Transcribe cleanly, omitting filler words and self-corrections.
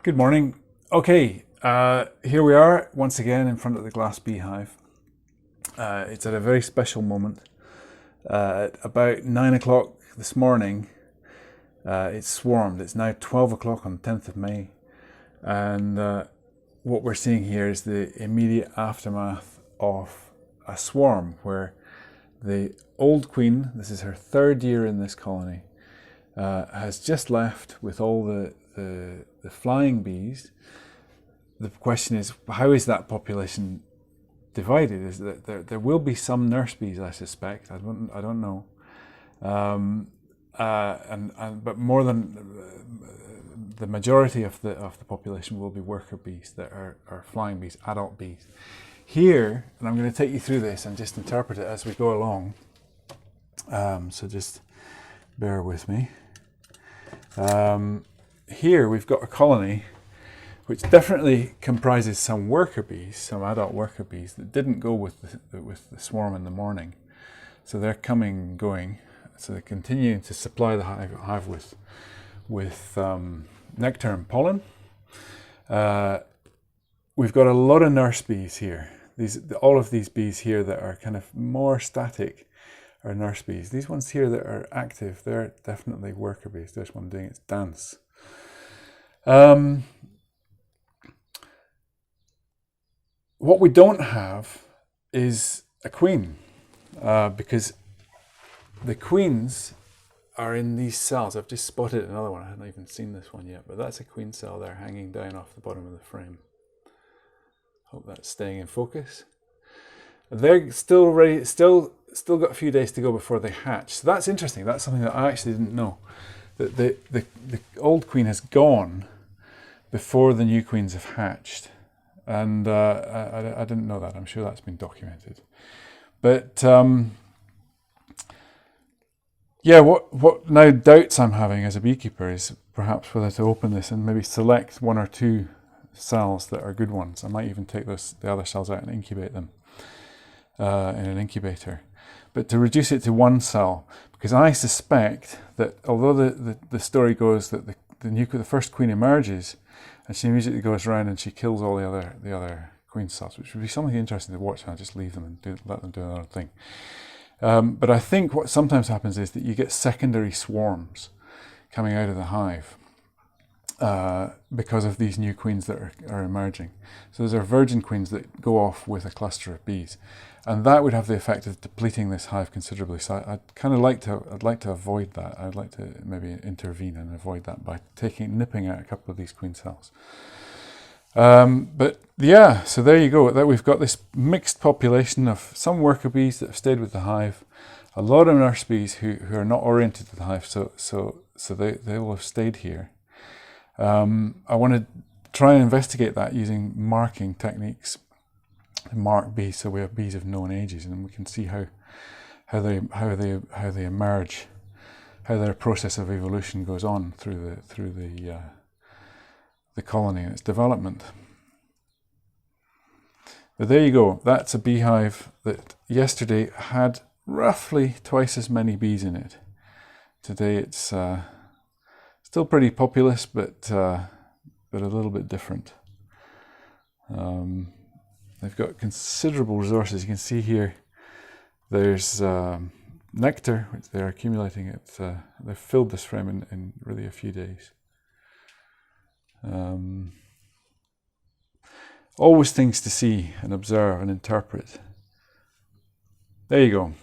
Good morning. Okay, here we are once again in front of the glass beehive. It's at a very special moment. At about 9 o'clock this morning, it's swarmed. It's now 12 o'clock on the 10th of May. And what we're seeing here is the immediate aftermath of a swarm where the old queen, this is her third year in this colony, has just left with all the flying bees. The question is, how is that population divided? Is that there will be some nurse bees, I suspect. I don't know. But more than the majority of the population will be worker bees that are flying bees, adult bees. Here, and I'm going to take you through this and just interpret it as we go along. So just bear with me. Here we've got a colony which definitely comprises some worker bees, some adult worker bees that didn't go with the swarm in the morning. So they're coming and going. So they're continuing to supply the hive with nectar and pollen. We've got a lot of nurse bees here. All of these bees here that are kind of more static are nurse bees. These ones here that are active, they're definitely worker bees. There's one doing its dance. What we don't have is a queen, because the queens are in these cells. I've just spotted another one. I haven't even seen this one yet, but that's a queen cell there hanging down off the bottom of the frame. Hope that's staying in focus. They're still ready, still got a few days to go before they hatch. So that's interesting. That's something that I actually didn't know. That the old queen has gone before the new queens have hatched. And I didn't know that. I'm sure that's been documented. But yeah, what now doubts I'm having as a beekeeper is perhaps whether to open this and maybe select one or two cells that are good ones. I might even take the other cells out and incubate them in an incubator. But to reduce it to one cell, because I suspect that although the story goes that the first queen emerges and she immediately goes around and she kills all the other queen cells, which would be something interesting to watch, and I just leave them and let them do another thing. But I think what sometimes happens is that you get secondary swarms coming out of the hive because of these new queens that are emerging. So those are virgin queens that go off with a cluster of bees, and that would have the effect of depleting this hive considerably. So I'd like to avoid that. I'd like to maybe intervene and avoid that by nipping out a couple of these queen cells. But yeah, so there you go. That we've got this mixed population of some worker bees that have stayed with the hive, a lot of nurse bees who are not oriented to the hive, so they will have stayed here. I want to try and investigate that using marking techniques, mark bees, so we have bees of known ages, and we can see how they emerge, how their process of evolution goes on through the colony and its development. But there you go. That's a beehive that yesterday had roughly twice as many bees in it. Today it's still pretty populous, but a little bit different. They've got considerable resources. You can see here there's nectar, which they're accumulating. They've filled this frame in really a few days. Always things to see and observe and interpret. There you go.